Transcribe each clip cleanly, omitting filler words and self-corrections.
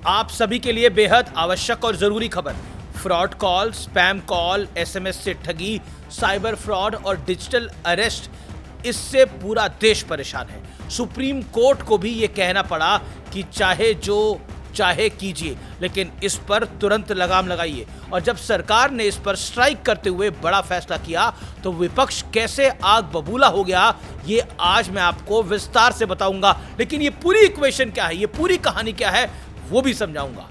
आप सभी के लिए बेहद आवश्यक और जरूरी खबर। Fraud call, spam call, SMS से ठगी, साइबर फ्रॉड और डिजिटल अरेस्ट, इससे पूरा देश परेशान है। सुप्रीम कोर्ट को भी ये कहना पड़ा कि चाहे जो चाहे कीजिए, लेकिन इस पर तुरंत लगाम लगाइए। और जब सरकार ने इस पर स्ट्राइक करते हुए बड़ा फैसला किया तो विपक्ष कैसे आग बबूला हो गया, ये आज मैं आपको विस्तार से बताऊंगा। लेकिन ये पूरी इक्वेशन क्या है, ये पूरी कहानी क्या है, वो भी समझाऊंगा।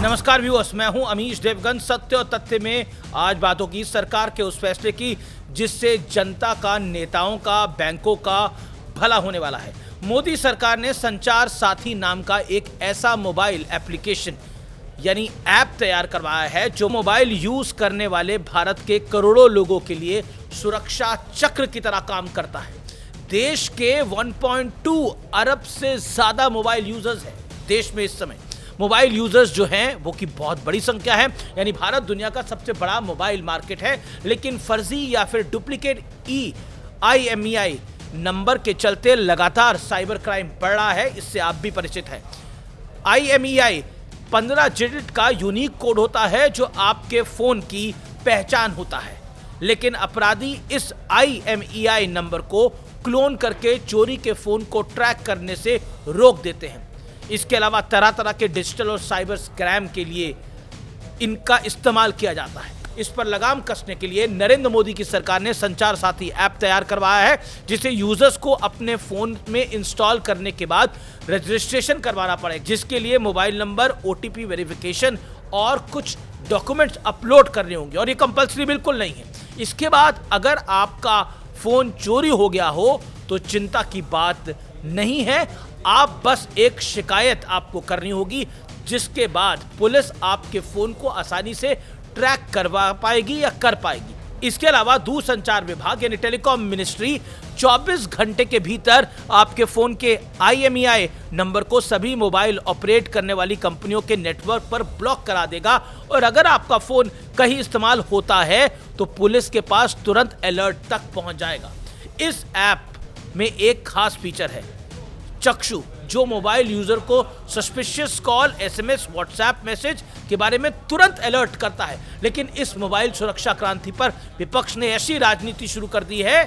नमस्कार व्यूअर्स, मैं हूं अमीश देवगन। सत्य और तथ्य में आज बातों की सरकार के उस फैसले की जिससे जनता का, नेताओं का, बैंकों का भला होने वाला है। मोदी सरकार ने संचार साथी नाम का एक ऐसा मोबाइल एप्लीकेशन यानी ऐप तैयार करवाया है जो मोबाइल यूज करने वाले भारत के करोड़ों लोगों के लिए सुरक्षा चक्र की तरह काम करता है। देश के 1.2 अरब से ज्यादा मोबाइल यूजर्स हैं देश में इस समय। मोबाइल यूजर्स जो हैं वो की बहुत बड़ी संख्या है, यानी भारत दुनिया का सबसे बड़ा मोबाइल मार्केट है। लेकिन फर्जी या फिर डुप्लीकेट IMEI नंबर के चलते लगातार साइबर क्राइम बढ़ रहा है, इससे आप भी परिचित हैं। IMEI 15 डिजिट का यूनिक कोड होता है जो आपके फोन की पहचान होता है, लेकिन अपराधी इस IMEI नंबर को क्लोन करके चोरी के फोन को ट्रैक करने से रोक देते हैं। इसके अलावा तरह तरह के डिजिटल और साइबर स्कैम के लिए इनका इस्तेमाल किया जाता है। इस पर लगाम कसने के लिए नरेंद्र मोदी की सरकार ने संचार साथी ऐप तैयार करवाया है, जिसे यूजर्स को अपने फोन में इंस्टॉल करने के बाद रजिस्ट्रेशन करवाना पड़ेगा, जिसके लिए मोबाइल नंबर, OTP वेरिफिकेशन और कुछ डॉक्यूमेंट्स अपलोड करने होंगे, और ये कंपल्सरी बिल्कुल नहीं है। इसके बाद अगर आपका फोन चोरी हो गया हो तो चिंता की बात नहीं है, आप बस एक शिकायत आपको करनी होगी, जिसके बाद पुलिस आपके फोन को आसानी से ट्रैक करवा पाएगी या कर पाएगी। इसके अलावा दूरसंचार विभाग यानी टेलीकॉम मिनिस्ट्री 24 घंटे के भीतर आपके फोन के IMEI नंबर को सभी मोबाइल ऑपरेट करने वाली कंपनियों के नेटवर्क पर ब्लॉक करा देगा, और अगर आपका फोन कहीं इस्तेमाल होता है तो पुलिस के पास तुरंत अलर्ट तक पहुंच जाएगा। इस ऐप में एक खास फीचर है, चक्षु, जो मोबाइल यूजर को suspicious call, SMS, WhatsApp message के बारे में तुरंत अलर्ट करता है। लेकिन इस मोबाइल सुरक्षा क्रांति पर विपक्ष ने ऐसी राजनीति शुरू कर दी है,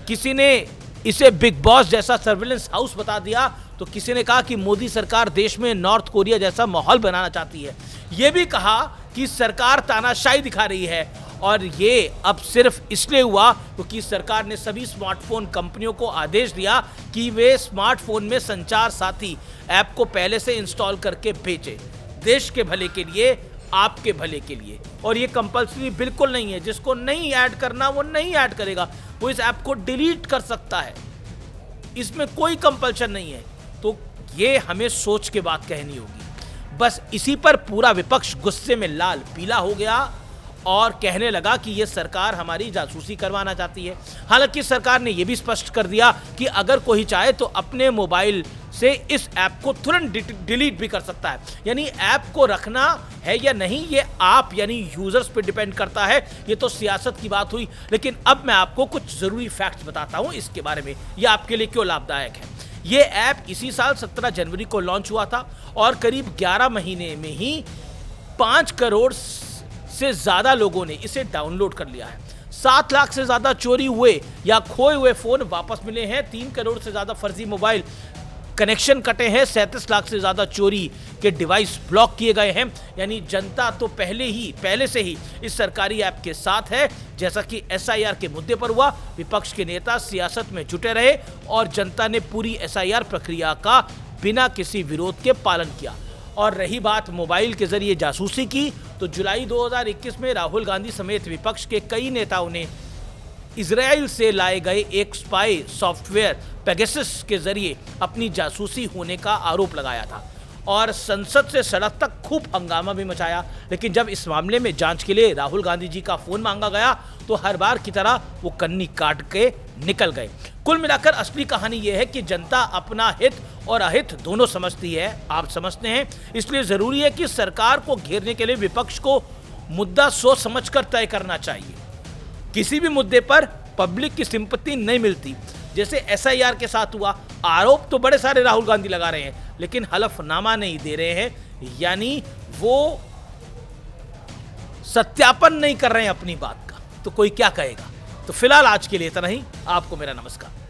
किसी ने इसे बिग बॉस जैसा सर्विलेंस हाउस बता दिया, तो किसी ने कहा कि मोदी सरकार देश में नॉर्थ कोरिया जैसा माहौल बनाना चाहती है। यह भी कहा कि सरकार तानाशाही दिखा रही है, और ये अब सिर्फ इसलिए हुआ क्योंकि सरकार ने सभी स्मार्टफोन कंपनियों को आदेश दिया कि वे स्मार्टफोन में संचार साथी ऐप को पहले से इंस्टॉल करके भेजें, देश के भले के लिए, आपके भले के लिए। और ये कंपल्सरी बिल्कुल नहीं है, जिसको नहीं ऐड करना वो नहीं ऐड करेगा, वो इस ऐप को डिलीट कर सकता है, इसमें कोई कंपल्शन नहीं है। तो ये हमें सोच के बात कहनी होगी। बस इसी पर पूरा विपक्ष गुस्से में लाल पीला हो गया और कहने लगा कि ये सरकार हमारी जासूसी करवाना चाहती है। हालांकि सरकार ने यह भी स्पष्ट कर दिया कि अगर कोई चाहे तो अपने मोबाइल से इस ऐप को तुरंत डिलीट भी कर सकता है, यानी ऐप को रखना है या नहीं ये आप यानी यूजर्स पे डिपेंड करता है। ये तो सियासत की बात हुई, लेकिन अब मैं आपको कुछ जरूरी फैक्ट्स बताता हूं इसके बारे में, ये आपके लिए क्यों लाभदायक है। ये ऐप इसी साल 17 जनवरी को लॉन्च हुआ था और करीब 11 महीने में ही 5 करोड़ से ज्यादा लोगों ने इसे डाउनलोड कर लिया है। 7 लाख से ज्यादा चोरी हुए या खोए हुए फोन वापस मिले हैं, 3 करोड़ से ज्यादा फर्जी मोबाइल कनेक्शन कटे हैं, 37 लाख से ज्यादा चोरी के डिवाइस ब्लॉक किए गए हैं। यानी जनता तो पहले से ही इस सरकारी ऐप के साथ है। जैसा कि SIR के मुद्दे पर हुआ, विपक्ष के नेता सियासत में जुटे रहे और जनता ने पूरी SIR प्रक्रिया का बिना किसी विरोध के पालन किया। और रही बात मोबाइल के जरिए जासूसी की, तो जुलाई 2021 में राहुल गांधी समेत विपक्ष के कई नेताओं ने इजराइल से लाए गए एक स्पाई सॉफ्टवेयर पेगासस के जरिए अपनी जासूसी होने का आरोप लगाया था और संसद से सड़क तक खूब हंगामा भी मचाया। लेकिन जब इस मामले में जांच के लिए राहुल गांधी जी का फोन मांगा गया तो हर बार की तरह वो कन्नी काट के निकल गए। कुल मिलाकर असली कहानी यह है कि जनता अपना हित और अहित दोनों समझती है, आप समझते हैं। इसलिए जरूरी है कि सरकार को घेरने के लिए विपक्ष को मुद्दा सोच समझकर तय करना चाहिए। किसी भी मुद्दे पर पब्लिक की सिंपत्ति नहीं मिलती, जैसे एसआईआर के साथ हुआ। आरोप तो बड़े सारे राहुल गांधी लगा रहे हैं, लेकिन हलफनामा नहीं दे रहे हैं, यानी वो सत्यापन नहीं कर रहे हैं अपनी बात का। तो कोई क्या कहेगा। तो फिलहाल आज के लिए इतना ही। आपको मेरा नमस्कार।